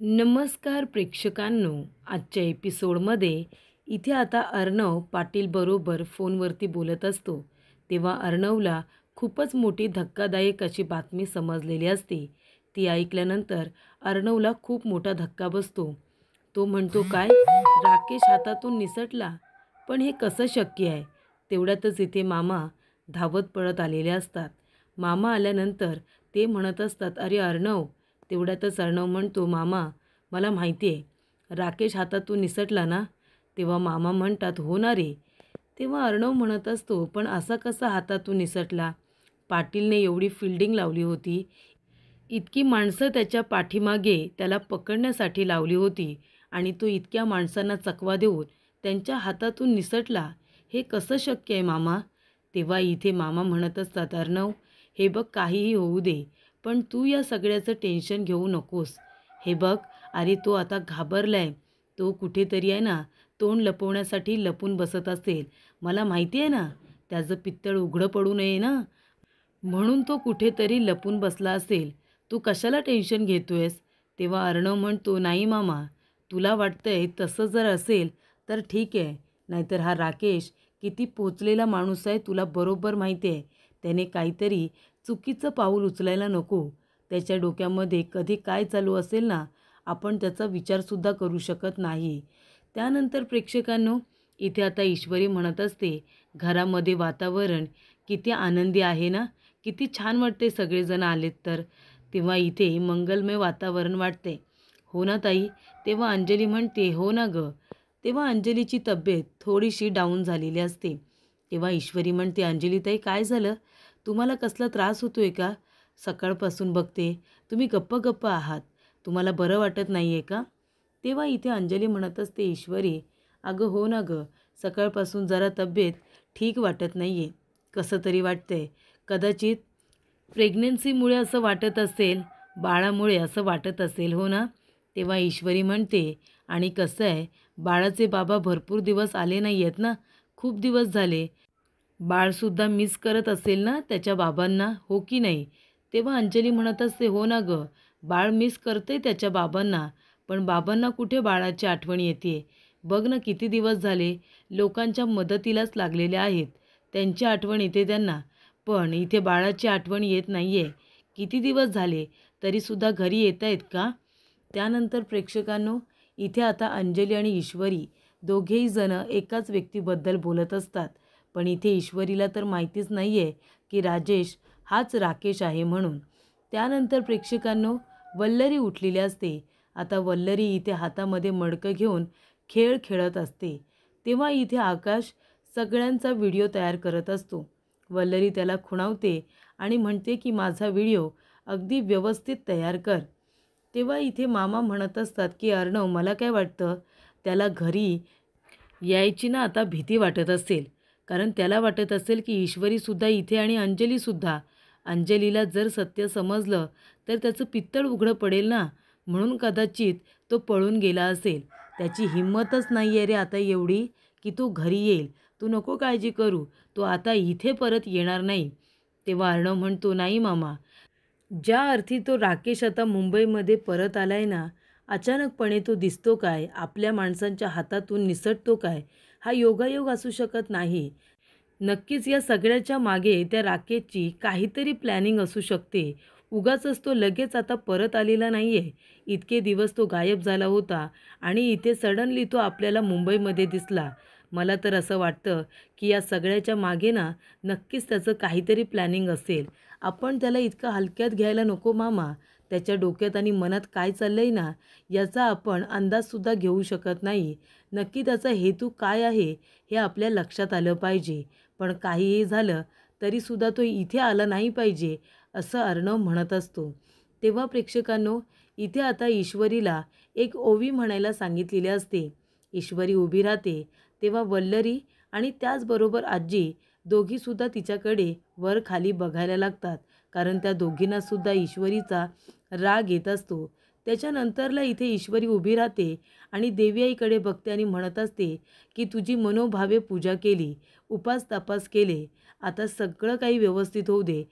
नमस्कार प्रेक्षकांनो, आजच्या एपिसोडमध्ये इथे आता अर्णव पाटील बरोबर फोनवरती बोलत असतो तेव्हा अर्णवला खूपच मोठी धक्कादायक अशी बातमी समजलेली असते. ती ऐकल्यानंतर अर्णवला खूप मोठा धक्का बसतो. तो म्हणतो, काय राकेश हातातून निसटला? पण हे कसं शक्य आहे? तेवढ्यातच इथे मामा धावत पळत आलेले असतात. मामा आल्यानंतर ते म्हणत असतात, अरे अर्णव. तेवढ्यातच अर्णव म्हणतो, मामा मला माहिती आहे राकेश हातातून निसटला ना? तेव्हा मामा म्हणतात, हो ना रे. तेव्हा अर्णव म्हणत असतो, पण असा कसा हातातून निसटला? पाटीलने एवढी फिल्डिंग लावली होती, इतकी माणसं त्याच्या पाठीमागे त्याला पकडण्यासाठी लावली होती आणि तो इतक्या माणसांना चकवा देऊन त्यांच्या हातातून निसटला. हे कसं शक्य आहे मामा? तेव्हा इथे मामा म्हणत असतात, अर्णव हे बघ, काहीही होऊ दे, पण तू या सगळ्याचं टेन्शन घेऊ नकोस. हे बघ, अरे तो आता घाबरलाय. तो कुठेतरी आहे ना, तोंड लपवण्यासाठी लपून बसत असेल. मला माहिती आहे ना, त्याचं पित्तळ उघडं पडू नये ना, म्हणून तो कुठेतरी लपून बसला असेल. तू कशाला टेन्शन घेतोयस? तेव्हा अर्णव म्हणतो, नाही मामा, तुला वाटतंय तसं जर असेल तर ठीक आहे, नाहीतर हा राकेश किती पोचलेला माणूस आहे तुला बरोबर माहिती आहे. त्याने काहीतरी चुकीचं पाऊल उचलायला नको. त्याच्या डोक्यामध्ये कधी काय चालू असेल ना, आपण त्याचा विचारसुद्धा करू शकत नाही. त्यानंतर प्रेक्षकांनो, इथे आता ईश्वरी म्हणत असते, घरामध्ये वातावरण किती आनंदी आहे ना, किती छान वाटते सगळेजण आलेत तर. तेव्हा इथे मंगलमय वातावरण वाटते. हो ना ताई? तेव्हा अंजली म्हणते, हो ना गं. तेव्हा अंजलीची तब्येत थोडीशी डाऊन झालेली असते. तेव्हा ईश्वरी म्हणते, अंजली ताई काय झालं? तुम्हाला कसला त्रास होतोय का? सकाळपासून बघते तुम्ही गप्प गप्प आहात. तुम्हाला बरं वाटत नाही आहे का? तेव्हा इथे अंजली म्हणत असते, ईश्वरी अगं हो ना गं, सकाळपासून जरा तब्येत ठीक वाटत नाही आहे. कसं तरी वाटतंय. कदाचित प्रेग्नन्सीमुळे असं वाटत असेल, बाळामुळे असं वाटत असेल, हो ना? तेव्हा ईश्वरी म्हणते, आणि कसं आहे, बाळाचे बाबा भरपूर दिवस आले नाही आहेत ना, खूप दिवस झाले. बाळसुद्धा मिस करत असेल ना त्याच्या बाबांना, हो की नाही? तेव्हा अंजली म्हणत असते, हो ना गं, बाळ मिस करते त्याच्या बाबांना, पण बाबांना कुठे बाळाची आठवण येते. बघ ना, किती दिवस झाले लोकांच्या मदतीलाच लागलेले आहेत, त्यांची आठवण येते त्यांना, पण इथे बाळाची आठवण येत नाही आहे. किती दिवस झाले, तरीसुद्धा घरी येत आहेत का? त्यानंतर प्रेक्षकांनो, इथे आता अंजली आणि ईश्वरी दोघेही जण एकाच व्यक्तीबद्दल बोलत असतात. पण इथे ईश्वरीला तर माहितीच नाही आहे की राजेश हाच राकेश आहे म्हणून. त्यानंतर प्रेक्षकांनो, वल्लरी उठलेली असते. आता वल्लरी इथे हातामध्ये मडकं घेऊन खेळ खेळत असते. तेव्हा इथे आकाश सगळ्यांचा व्हिडिओ तयार करत असतो. वल्लरी त्याला खुणावते आणि म्हणते की माझा व्हिडिओ अगदी व्यवस्थित तयार कर. तेव्हा इथे मामा म्हणत असतात की अर्णव, मला काय वाटतं, त्याला घरी यायची ना आता भीती वाटत असेल, कारण त्याला वाटत असेल की ईश्वरीसुद्धा इथे आणि अंजलीसुद्धा. अंजलीला जर सत्य समजलं तर त्याचं पित्तळ उघडं पडेल ना, म्हणून कदाचित तो पळून गेला असेल. त्याची हिंमतच नाही आहे रे आता एवढी की तो घरी येईल. तू नको काळजी करू, तो आता इथे परत येणार नाही. तेव्हा अर्णव म्हणतो, नाही मामा, ज्या अर्थी तो राकेश आता मुंबईमध्ये परत आलाय ना, अचानकपणे तो दिसतो काय, आपल्या माणसांच्या हातातून निसटतो काय, हा योगायोग असू शकत नाही. नक्कीच या सगळ्याच्या मागे त्या राकेशची काहीतरी प्लॅनिंग असू शकते. उगाचच तो लगेच आता परत आलेला नाही आहे. इतके दिवस तो गायब झाला होता आणि इथे सडनली तो आपल्याला मुंबईमध्ये दिसला. मला तर असं वाटतं की या सगळ्याच्या मागे ना नक्कीच त्याचं काहीतरी प्लॅनिंग असेल. आपण त्याला इतकं हलक्यात घ्यायला नको मामा. त्याच्या डोक्यात आणि मनात काय चाललं आहे ना, याचा आपण अंदाजसुद्धा घेऊ शकत नाही. नक्की त्याचा हेतू काय आहे हे आपल्या लक्षात आलं पाहिजे. पण काहीही झालं तरीसुद्धा तो इथे आला नाही पाहिजे, असं अर्णव म्हणत असतो. तेव्हा प्रेक्षकांनो, इथे आता ईश्वरीला एक ओवी म्हणायला सांगितलेली असते. ईश्वरी उभी राहते. तेव्हा वल्लरी आणि त्याचबरोबर आजी दोघीसुद्धा तिच्याकडे वर खाली बघायला लागतात, कारण त्या दोघींनासुद्धा ईश्वरीचा राग येत असतो. त्याच्यानंतरला इथे ईश्वरी उभी राहते आणि देवी आईकडे बघते आणि म्हणत असते की तुझी मनोभावे पूजा केली, उपास तपास केले, आता सगळं काही व्यवस्थित होऊ दे.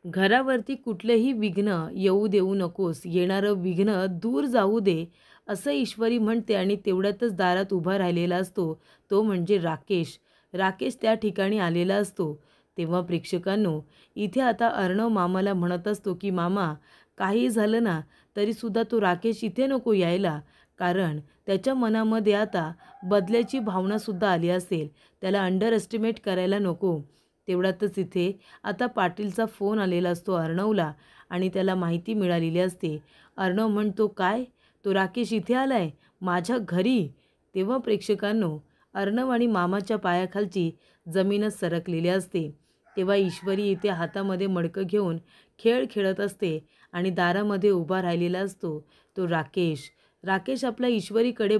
घरावरती कुठलंही विघ्न येऊ देऊ नकोस, येणारं विघ्न दूर जाऊ दे, असं ईश्वरी म्हणते आणि तेवढ्यातच दारात उभा राहिलेला असतो तो म्हणजे राकेश. राकेश त्या ठिकाणी आलेला असतो. तेव्हा प्रेक्षकांनो, इथे आता अर्णव मामाला म्हणत असतो की मामा, काही झालं ना तरीसुद्धा तो राकेश इथे नको यायला, कारण त्याच्या मनामध्ये आता बदल्याची भावनासुद्धा आली असेल. त्याला अंडर एस्टिमेट करायला नको. तेवढ्यातच इथे आता पाटीलचा फोन आलेला असतो अर्णवला आणि त्याला माहिती मिळालेली असते. अर्णव म्हणतो, काय, तो राकेश इथे आलाय माझ्या घरी? तेव्हा प्रेक्षकांनो, अर्णव आणि मामाच्या पायाखालची जमीनच सरकलेली असते. तेव्हा ईश्वरी इथे हातामध्ये मडकं घेऊन खेळ खेळत असते आणि दारामध्ये उभा राहिलेला असतो तो राकेश. राकेश आपला ईश्वरीकडे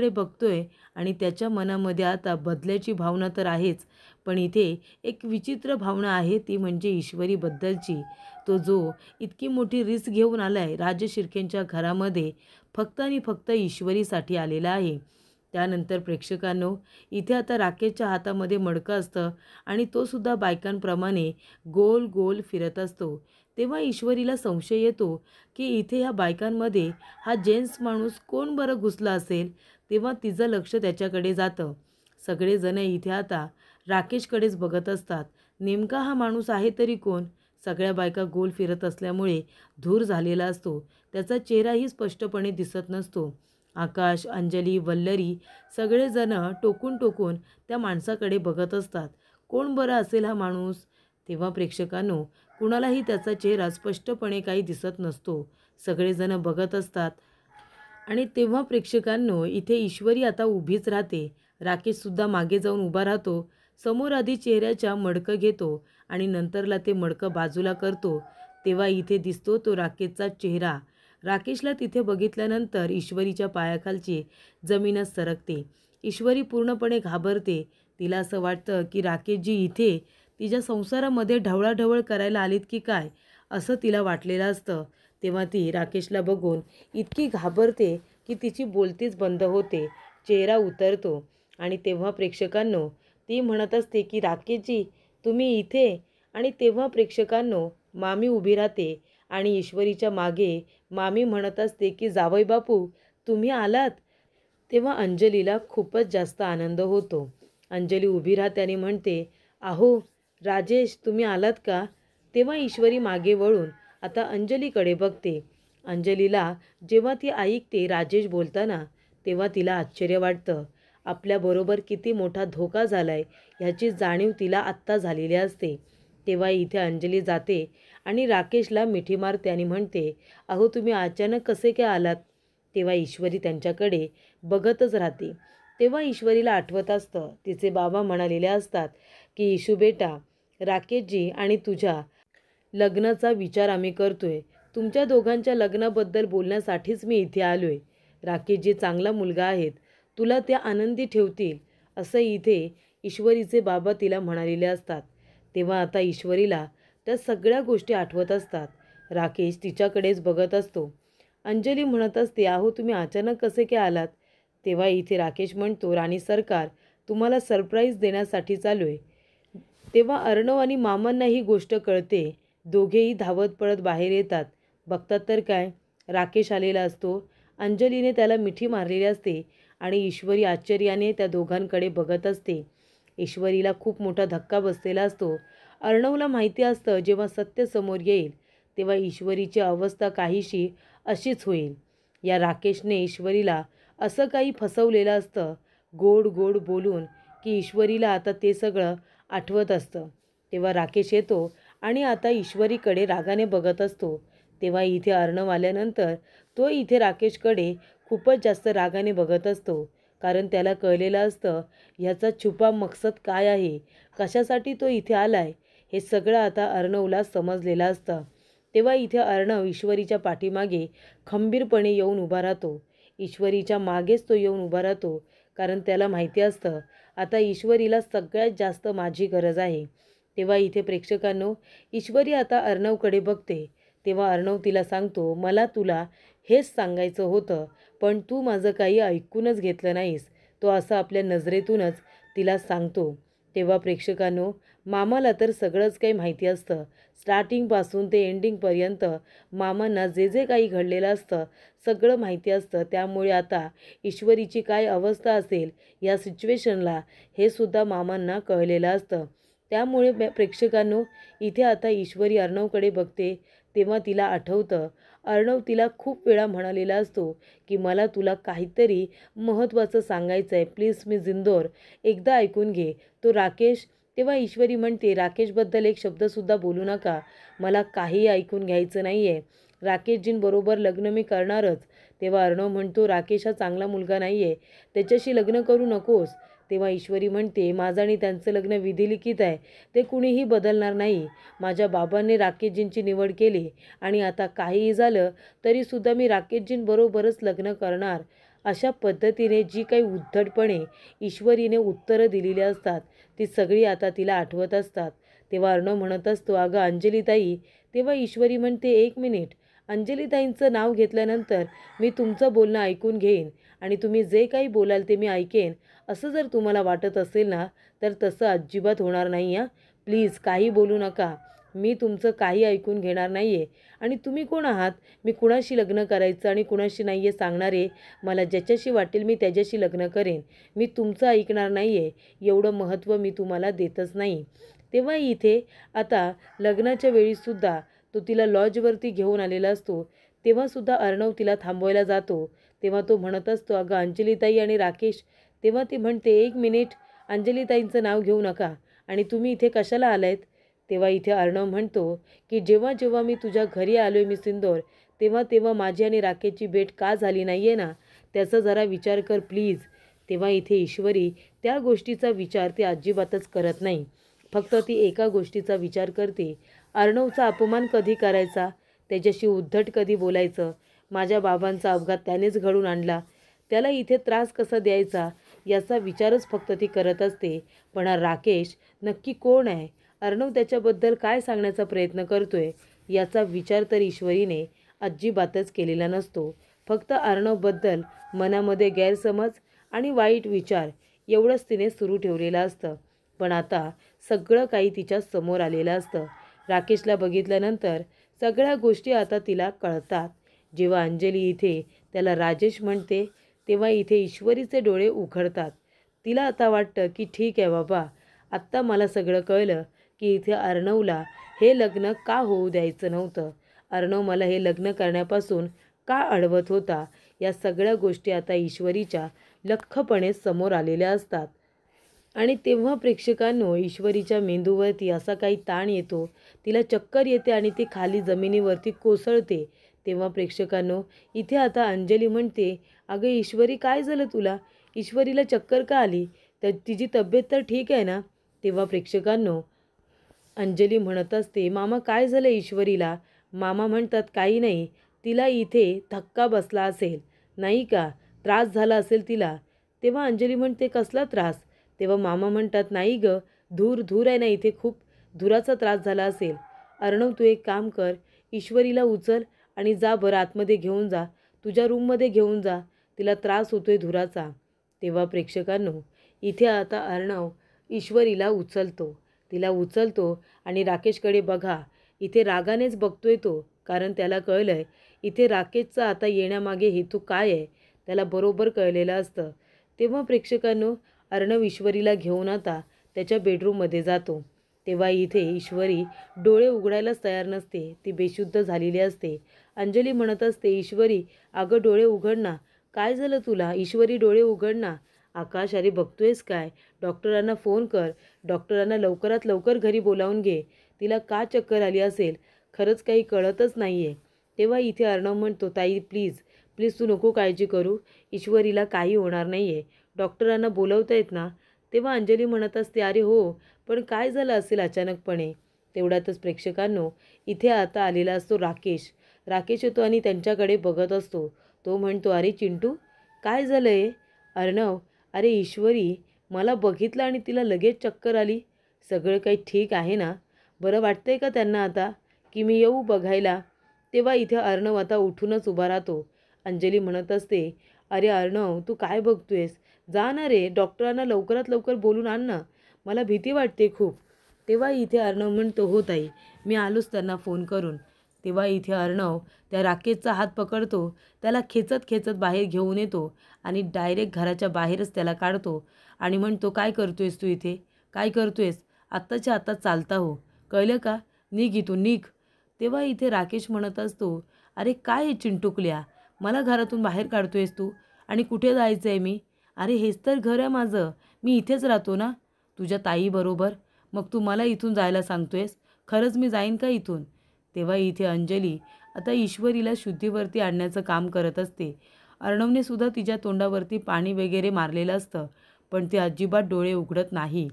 बघतोय आणि त्याच्या मनामध्ये आता बदल्याची भावना तर आहेच, पण इथे एक विचित्र भावना आहे, ती म्हणजे ईश्वरीबद्दलची. तो जो इतकी मोठी रिस्क घेऊन आलाय राज शिर्केंच्या घरामध्ये, फक्त आणि फक्त ईश्वरीसाठी आलेला आहे. त्यानंतर प्रेक्षकांनो, इथे आता राकेशच्या हातामध्ये मडकं असतं आणि तो सुद्धा बायकांप्रमाणे गोल गोल फिरत असतो. तेव्हा ईश्वरीला संशय येतो की इथे ह्या बायकांमध्ये हा जेंट्स माणूस कोण बरं घुसला असेल. तेव्हा तिचं लक्ष त्याच्याकडे जातं. सगळेजण इथे आता राकेशकडेच बघत असतात. नेमका हा माणूस आहे तरी कोण? सगळ्या बायका गोल फिरत असल्यामुळे धूर झालेला असतो. त्याचा चेहराही स्पष्टपणे दिसत नसतो. आकाश, अंजली, वल्लरी सगळेजण टोकून टोकून त्या माणसाकडे बघत असतात. कोण बरं असेल हा माणूस? तेव्हा प्रेक्षकांनो, कुणालाही त्याचा चेहरा स्पष्टपणे काही दिसत नसतो. सगळेजण बघत असतात आणि तेव्हा प्रेक्षकांनो, इथे ईश्वरी आता उभीच राहते. राकेशसुद्धा मागे जाऊन उभा राहतो. समोर आधी चेहऱ्याच्या मडकं घेतो आणि नंतरला ते मडकं बाजूला करतो. तेव्हा इथे दिसतो तो राकेशचा चेहरा. राकेशला तिथे बघितल्यानंतर ईश्वरीच्या पायाखालची जमीनच सरकते. ईश्वरी पूर्णपणे घाबरते. तिला असं वाटतं की राकेशजी इथे तिच्या संसारामध्ये ढवळाढवळ करायला आलीत की काय, असं तिला वाटलेलं असतं. तेव्हा ती राकेशला बघून इतकी घाबरते की तिची बोलतीच बंद होते. चेहरा उतरतो आणि तेव्हा प्रेक्षकांनो, ती म्हणत असते की राकेशजी तुम्ही इथे. आणि तेव्हा प्रेक्षकांनो, मामी उभी राहते आणि ईश्वरीच्या मागे मामी म्हणत असते की जावई बापू तुम्ही आलात. तेव्हा अंजलीला खूपच जास्त आनंद होतो. अंजली उभी राहते आणि म्हणते, अहो राजेश तुम्ही आलात का? तेव्हा ईश्वरी मागे वळून आता अंजलीकडे बघते. अंजलीला जेव्हा ती ऐकते राजेश बोलताना, तेव्हा तिला आश्चर्य वाटतं. आपल्याबरोबर किती मोठा धोका झालाय ह्याची जाणीव तिला आत्ता झालेली असते. तेव्हा इथे अंजली जाते आणि राकेशला मिठी मारते आणि म्हणते, अहो तुम्ही अचानक कसे काय आलात? तेव्हा ईश्वरी त्यांच्याकडे बघतच राहते. तेव्हा ईश्वरीला आठवत असतं, तिचे बाबा म्हणालेले असतात की इशू बेटा, राकेशजी आणि तुझ्या लग्नाचा विचार आम्ही करतोय. तुमच्या दोघांच्या लग्नाबद्दल बोलण्यासाठीच मी इथे आलोय. राकेशजी चांगला मुलगा आहेत, तुला त्या आनंदी ठेवतील, असं इथे ईश्वरीचे बाबा तिला म्हणालेले असतात. तेव्हा आता ईश्वरीला त्या सगळ्या गोष्टी आठवत असतात. राकेश तिच्याकडेच बघत असतो. अंजली म्हणत असते, अहो तुम्ही अचानक कसे काय आलात? तेव्हा इथे राकेश म्हणतो, राणी सरकार तुम्हाला सरप्राईज देण्यासाठी चालू. तेव्हा अर्णव आणि मामांना ही गोष्ट कळते. दोघेही धावत पळत बाहेर येतात. बघतात तर काय, राकेश आलेला असतो. अंजलीने त्याला मिठी मारलेली असते आणि ईश्वरी आश्चर्याने त्या दोघांकडे बघत असते. ईश्वरीला खूप मोठा धक्का बसलेला असतो. अर्णवला माहिती असतं जेव्हा सत्य समोर येईल तेव्हा ईश्वरीची अवस्था काहीशी अशीच होईल. या राकेशने ईश्वरीला असं काही फसवलेलं असतं गोड गोड बोलून की ईश्वरीला आता ते सगळं आठवत असतं. तेव्हा राकेश येतो आणि आता ईश्वरीकडे रागाने बघत असतो. तेव्हा इथे अर्णव आल्यानंतर तो इथे राकेशकडे खूपच जास्त रागाने बघत असतो, कारण त्याला कळलेलं असतं ह्याचा छुपा मकसद काय आहे, कशासाठी तो इथे आलाय, हे सगळं आता अर्णवला समजलेलं असतं. तेव्हा इथे अर्णव ईश्वरीच्या पाठीमागे खंबीरपणे येऊन उभा राहतो. ईश्वरीच्या मागेच तो येऊन उभा राहतो, कारण त्याला माहिती असतं आता ईश्वरीला सगळ्यात जास्त माझी गरज आहे. तेव्हा इथे प्रेक्षकांनो, ईश्वरी आता अर्णवकडे बघते. तेव्हा अर्णव तिला सांगतो, मला तुला हेच सांगायचं होतं, पण तू माझं काही ऐकूनच घेतलं नाहीस. तो असं आपल्या नजरेतूनच तिला सांगतो. तेव्हा प्रेक्षकांनो, मामाला तर सगळंच काही माहिती असतं. स्टार्टिंगपासून ते एंडिंगपर्यंत मामांना जे जे काही घडलेलं असतं सगळं माहिती असतं. त्यामुळे आता ईश्वरीची काय अवस्था असेल या सिच्युएशनला हे सुद्धा मामांना कळलेलं असतं. त्यामुळे प्रेक्षकांनो, इथे आता ईश्वरी अर्णवकडे बघते तेव्हा तिला आठवतं, अर्णव तिला खूप वेळा म्हणालेला असतो की मला तुला काहीतरी महत्त्वाचं सांगायचं आहे, प्लीज मी जिंदोर एकदा ऐकून घे. तो राकेश. तेव्हा ईश्वरी म्हणते, राकेशबद्दल एक शब्दसुद्धा बोलू नका, मला काही ऐकून घ्यायचं नाही आहे. राकेशजींबरोबर लग्न मी करणारच. तेव्हा अर्णव म्हणतो, राकेश हा चांगला मुलगा नाही आहे, त्याच्याशी लग्न करू नकोस. तेव्हा ईश्वरी म्हणते, माझं आणि त्यांचं लग्न विधिलिखित आहे, ते कुणीही बदलणार नाही. माझ्या बाबांनी राकेशजींची निवड केली आणि आता काहीही झालं तरीसुद्धा मी राकेशजींबरोबरच लग्न करणार. अशा पद्धतीने जी काही उद्धटपणे ईश्वरीने उत्तरं दिलेली असतात ती सगळी आता तिला आठवत असतात. तेव्हा अर्णव म्हणत असतो, अगं अंजलीताई. तेव्हा ईश्वरी म्हणते, एक मिनिट, अंजलीताईंचं नाव घेतल्यानंतर मी तुमचं बोलणं ऐकून घेईन आणि तुम्ही जे काही बोलाल ते मी ऐकेन. असं जर तुम्हाला वाटत असेल ना तर तसं अजिबात होणार नाही हां. प्लीज काही बोलू नका. मी तुमचं काही ऐकून घेणार नाही आहे. आणि तुम्ही कोण आहात? मी कुणाशी लग्न करायचं आणि कुणाशी नाही आहे सांगणारे? मला ज्याच्याशी वाटेल मी त्याच्याशी लग्न करेन. मी तुमचं ऐकणार नाही आहे, एवढं महत्त्व मी तुम्हाला देतच नाही. तेव्हा इथे आता लग्नाच्या वेळीसुद्धा तो तिला लॉजवरती घेऊन आलेला असतो. तेव्हासुद्धा अर्णव तिला थांबवायला जातो. तेव्हा तो म्हणत असतो, अगं अंजलीताई आणि राकेश. तेव्हा ती म्हणते, एक मिनिट, अंजलीताईंचं नाव घेऊ नका आणि तुम्ही इथे कशाला आलायत? तेव्हा इथे अर्णव म्हणतो की जेव्हा जेव्हा मी तुझ्या घरी आलो आहे मी सिंदोर, तेव्हा तेव्हा माझी आणि राकेशची भेट का झाली नाही आहे ना, त्याचा जरा विचार कर प्लीज. तेव्हा इथे ईश्वरी त्या गोष्टीचा विचार ती अजिबातच करत नाही. फक्त ती एका गोष्टीचा विचार करते, अर्णवचा अपमान कधी करायचा, त्याच्याशी उद्धट कधी बोलायचं, माझ्या बाबांचा अपघात त्यानेच घडून आणला, त्याला इथे त्रास कसा द्यायचा, याचा विचारच फक्त ती करत असते. पण हा राकेश नक्की कोण आहे, अर्णव त्याच्याबद्दल काय सांगण्याचा प्रयत्न करतोय, याचा विचार तर ईश्वरीने अजिबातच केलेला नसतो. फक्त अर्णवबद्दल मनामध्ये गैरसमज आणि वाईट विचार एवढंच तिने सुरू ठेवलेलं असतं. पण आता सगळं काही तिच्या समोर आलेलं असतं. राकेशला बघितल्यानंतर सगळ्या गोष्टी आता तिला कळतात. जेव्हा अंजली इथे त्याला राजेश म्हणते तेव्हा इथे ईश्वरीचे डोळे उघडतात. तिला आता वाटतं की ठीक आहे बाबा, आत्ता मला सगळं कळलं की इथे अर्णवला हे लग्न का होऊ द्यायचं नव्हतं, अर्णव मला हे लग्न करण्यापासून का अडवत होता. या सगळ्या गोष्टी आता ईश्वरीच्या लख्खपणे समोर आलेल्या असतात. आणि तेव्हा प्रेक्षकांनो, ईश्वरीच्या मेंदूवरती असा काही ताण येतो, तिला चक्कर येते आणि ती खाली जमिनीवरती कोसळते. तेव्हा प्रेक्षकांनो, इथे आता अंजली म्हणते, अगं ईश्वरी काय झालं तुला? ईश्वरीला चक्कर का आली? तर तिची तब्येत तर ठीक आहे ना? तेव्हा प्रेक्षकांनो, अंजली म्हणत असते, मामा काय झालं ईश्वरीला? मामा म्हणतात, काही नाही, तिला इथे धक्का बसला असेल, नाही का, त्रास झाला असेल तिला. तेव्हा अंजली म्हणते, कसला त्रास? तेव्हा मामा म्हणतात, नाही गं, धूर आहे ना इथे, खूप धुराचा त्रास झाला असेल. अर्णव तू एक काम कर, ईश्वरीला उचल आणि जा बरं आतमध्ये घेऊन जा, तुझ्या रूममध्ये घेऊन जा, तिला त्रास होतोय धुराचा. तेव्हा प्रेक्षकांनो, इथे आता अर्णव ईश्वरीला उचलतो, तिला उचलतो आणि राकेशकडे बघा, इथे रागानेच बघतोय तो, कारण त्याला कळलं आहे इथे राकेशचा आता येण्यामागे हेतू काय आहे, त्याला बरोबर कळलेलं असतं. तेव्हा प्रेक्षकांनो, अर्णव ईश्वरीला घेऊन आता त्याच्या बेडरूममध्ये जातो. तेव्हा इथे ईश्वरी डोळे उघडायलाच तयार नसते, ती बेशुद्ध झालेली असते. अंजली म्हणत असते, ईश्वरी अगं डोळे उघड ना, काय झालं तुला? ईश्वरी डोळे उघड ना. आकाश, अरे बघतोयस काय? डॉक्टरांना फोन कर, डॉक्टरांना लवकरात लवकर घरी बोलावून घे, तिला का चक्कर आली असेल, खरंच काही कळतच नाही आहे. तेव्हा इथे अर्णव म्हणतो, ताई प्लीज प्लीज तू नको काळजी करू, ईश्वरीला काही होणार नाही आहे, डॉक्टरांना बोलवतायत ना. तेव्हा अंजली म्हणत असते, अरे हो, पण काय झालं असेल अचानकपणे. तेवढ्यातच प्रेक्षकांनो, इथे आता आलेला असतो राकेश. राकेश येतो आणि त्यांच्याकडे बघत असतो. तो म्हणतो, अरे चिंटू, काय झालं आहे? अर्णव, अरे ईश्वरी मला बघितलं आणि तिला लगेच चक्कर आली, सगळं काही ठीक आहे ना? बरं वाटतंय का त्यांना आता, की मी येऊ बघायला? तेव्हा इथे अर्णव आता उठूनच उभा राहतो. अंजली म्हणत असते, अरे अर्णव तू काय बघतोयस, जा ना रे, डॉक्टरांना लवकरात लवकर बोलून आण ना. मला भीती वाटते खूप. तेव्हा इथे अर्णव म्हणतो, हो ताई, मी आलोच त्यांना फोन करून. तेव्हा इथे अर्णव त्या राकेशचा हात पकडतो, त्याला खेचत खेचत बाहेर घेऊन येतो आणि डायरेक्ट घराच्या बाहेरच त्याला काढतो आणि म्हणतो, काय करतोयस तू इथे? काय करतोयस? आत्ताच्या आत्ता चालता हो, कळलं का? निघ इथून, निघ. तेव्हा इथे राकेश म्हणत असतो, अरे काय हे चिंटुकल्या, मला घरातून बाहेर काढतोयस तू? आणि कुठे जायचं आहे मी? अरे हेच तर घर आहे माझं, मी इथेच राहतो ना तुझ्या ताईबरोबर. मग तू मला इथून जायला सांगतोयस? खरंच मी जाईन का इथून? तेव्हा इथे अंजली आता ईश्वरीला शुद्धीवरती आणण्याचं काम करत असते. अर्णवने सुद्धा तिच्या तोंडावरती पाणी वगैरे मारलेलं असतं, पण ते अजिबात डोळे उघडत नाही.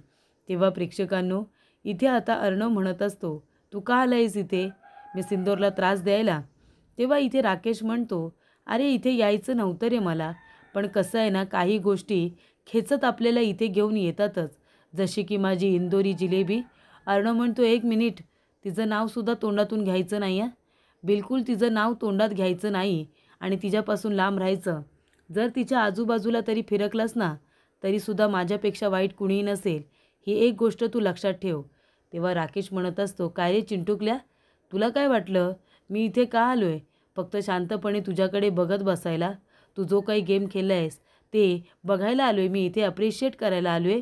तेव्हा प्रेक्षकांनो, इथे आता अर्णव म्हणत असतो, तू का आलायस इथे? मी सिंदूरला त्रास द्यायला? तेव्हा इथे राकेश म्हणतो, अरे इथे यायचं नव्हतं रे मला, पण कसं आहे ना, काही गोष्टी खेचत आपल्याला इथे घेऊन येतातच, जशी की माझी इंदोरी जिलेबी. अर्णव म्हणतो, एक मिनिट, तिचं नावसुद्धा तोंडातून घ्यायचं नाही आहे, बिलकुल तिचं नाव तोंडात घ्यायचं नाही आणि तिच्यापासून लांब राहायचं. जर तिच्या आजूबाजूला तरी फिरकलास ना, तरीसुद्धा माझ्यापेक्षा वाईट कुणीही नसेल, ही एक गोष्ट तू लक्षात ठेव. तेव्हा राकेश म्हणत असतो, काय रे चिंटुकल्या, तुला काय वाटलं मी इथे का आलो आहे? फक्त शांतपणे तुझ्याकडे बघत बसायला? तू जो काही गेम खेळला आहेस ते बघायला आलो आहे मी इथे, अप्रिशिएट करायला आलो आहे.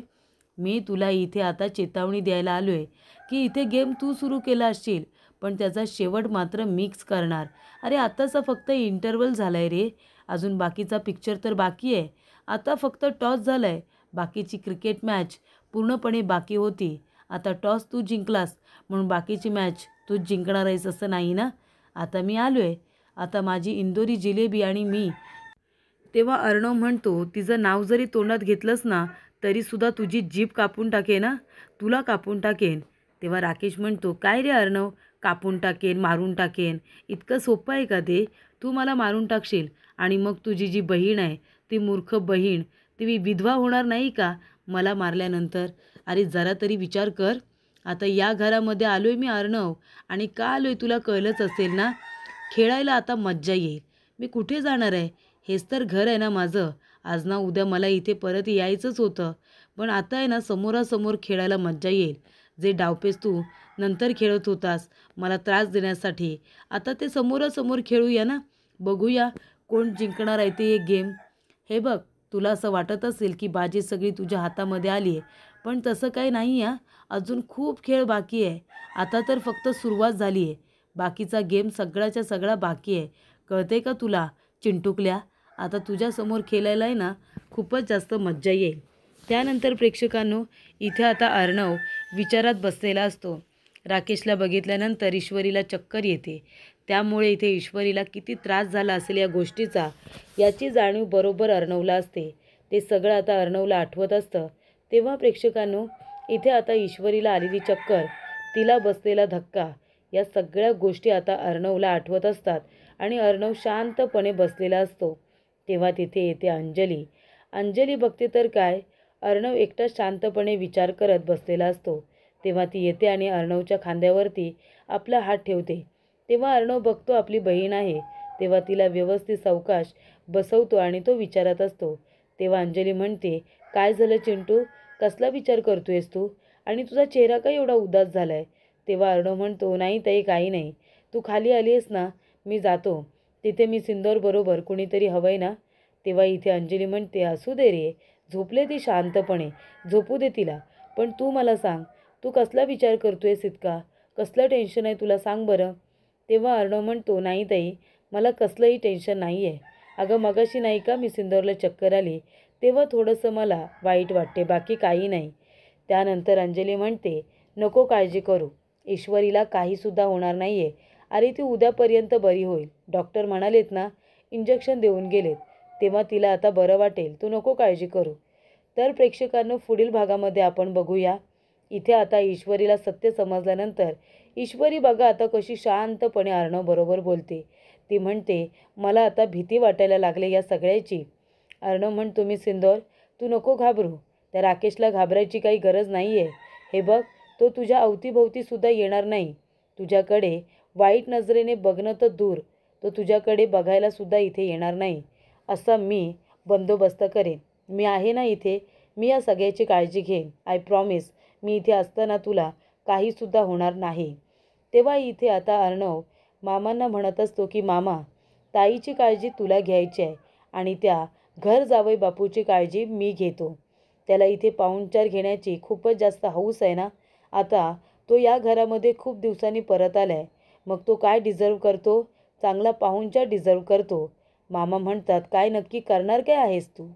मी तुला इथे आता चेतावणी द्यायला आलो आहे की इथे गेम तू सुरू केला असशील, पण त्याचा शेवट मात्र मिक्स करणार. अरे आत्ताचा फक्त इंटरवल झाला आहे रे, अजून बाकीचा पिक्चर तर बाकी आहे. आता फक्त टॉस झाला आहे, बाकीची क्रिकेट मॅच पूर्णपणे बाकी होती. आता टॉस तू जिंकलास म्हणून बाकीची मॅच तूच जिंकणार आहेस असं नाही ना. आता मी आलो आहे, आता माझी इंदोरी जिलेबी आणि मी. तेव्हा अर्णव म्हणतो, तिचं नाव जरी तोंडात घेतलंस ना, तरीसुद्धा तुझी जीभ कापून टाकेन ना, तुला कापून टाकेन. तेव्हा राकेश म्हणतो, काय रे अर्णव, कापून टाकेन, मारून टाकेन, इतकं सोपं आहे का ते? तू मला मारून टाकशील आणि मग तुझी जी बहीण आहे, ती मूर्ख बहीण, ती विधवा होणार नाही का मला मारल्यानंतर? अरे जरा तरी विचार कर. आता या घरामध्ये आलो आहे मी अर्णव, आणि का आलो आहे तुला कळलंच असेल ना. खेळायला आता मज्जा येईल. मी कुठे जाणार आहे? हेच तर घर आहे ना माझं. आज ना उद्या मला इथे परत यायचंच होतं, पण आता आहे ना समोरासमोर खेळायला मज्जा येईल. जे डावपेच तू नंतर खेळत होतास मला त्रास देण्यासाठी, आता ते समोरासमोर खेळूया ना. बघूया कोण जिंकणार आहे ते एक गेम. हे बघ, तुला असं वाटत असेल की बाजी सगळी तुझ्या हातामध्ये आली आहे, पण तसं काही नाही आहे. अजून खूप खेळ बाकी आहे. आता तर फक्त सुरुवात झाली आहे. बाकीचा गेम सगळ्याच्या सगळा बाकी आहे. कळते का तुला चिंटुकल्या? आता तुझ्यासमोर खेळायला आहे ना खूपच जास्त मज्जा येईल. त्यानंतर प्रेक्षकांनो, इथे आता अर्णव विचारात बसलेला असतो. राकेशला बघितल्यानंतर ईश्वरीला चक्कर येते. त्यामुळे इथे ईश्वरीला किती त्रास झाला असेल या गोष्टीचा, याची जाणीव बरोबर अर्णवला असते. ते सगळं आता अर्णवला आठवत असतं. तेव्हा प्रेक्षकांनो, इथे आता ईश्वरीला आलेली चक्कर, तिला बसलेला धक्का, या सगळ्या गोष्टी आता अर्णवला आठवत असतात आणि अर्णव शांतपणे बसलेला असतो. तेव्हा तिथे येते अंजली. अंजली बघते तर काय, अर्णव एकटा शांतपणे विचार करत बसलेला असतो. तेव्हा ती येते आणि अर्णवच्या खांद्यावरती आपला हात ठेवते. तेव्हा अर्णव बघतो आपली बहीण आहे. तेव्हा तिला व्यवस्थित सावकाश बसवतो आणि तो विचारत असतो. तेव्हा अंजली म्हणते, काय झालं चिंटू, कसला विचार करतोयस तू, आणि तुझा चेहरा का एवढा उदास झाला आहे? तेव्हा अर्णव म्हणतो, नाही ताई, काही नाही. तू खाली आली आहेस ना, मी जातो. तिथे मी सिंदूरबरोबर कुणीतरी हवं आहे ना. तेव्हा इथे अंजली म्हणते, असू दे रे, झोपले ती शांतपणे, झोपू दे तिला. पण तू मला सांग, तू कसला विचार करतोयस इतका? कसलं टेन्शन आहे तुला, सांग बरं. तेव्हा अर्णव म्हणतो, नाही ताई, मला कसलंही टेन्शन नाही आहे. अगं मगाशी नाही का मी सिंदूरला चक्कर आली, तेव्हा थोडंसं मला वाईट वाटते, बाकी काही नाही. त्यानंतर अंजली म्हणते, नको काळजी करू, ईश्वरीला काहीसुद्धा होणार नाही आहे. अरे ती उद्यापर्यंत बरी होईल, डॉक्टर म्हणालेत ना, इंजेक्शन देऊन गेलेत. तेव्हा तिला आता बरं वाटेल, तू नको काळजी करू. तर प्रेक्षकांनो, पुढील भागामध्ये आपण बघूया. इथे आता ईश्वरीला सत्य समजल्यानंतर ईश्वरी बघा आता कशी शांतपणे अर्णवबरोबर बोलते. ती म्हणते, मला आता भीती वाटायला लागले या सगळ्याची. अर्णव म्हणतो, मी सिंदूर, तू नको घाबरू. त्या राकेशला घाबरायची काही गरज नाही आहे. हे बघ, तो तुझ्या अवतीभोवतीसुद्धा येणार नाही. तुझ्याकडे वाईट नजरेने बघणं तर दूर, तो तुझ्याकडे बघायलासुद्धा इथे येणार नाही. असा मी बंदोबस्त करेन. मी आहे ना इथे, मी या सगळ्याची काळजी घेईन. I promise. मी इथे असताना तुला काहीसुद्धा होणार नाही. तेव्हा इथे आता अर्णव मामांना म्हणत असतो की मामा, ताईची काळजी तुला घ्यायची आहे आणि त्या घर जावई बापूची काळजी मी घेतो. त्याला इथे पाहुणचार घेण्याची खूपच जास्त हौस आहे ना. आता तो या घरामध्ये खूप दिवसांनी परत आला आहे. मग तो काय डिझर्व करतो? चांगला पाहुणचार डिझर्व करतो. मामा म्हणतात, काय नक्की करणार काय आहेस तू?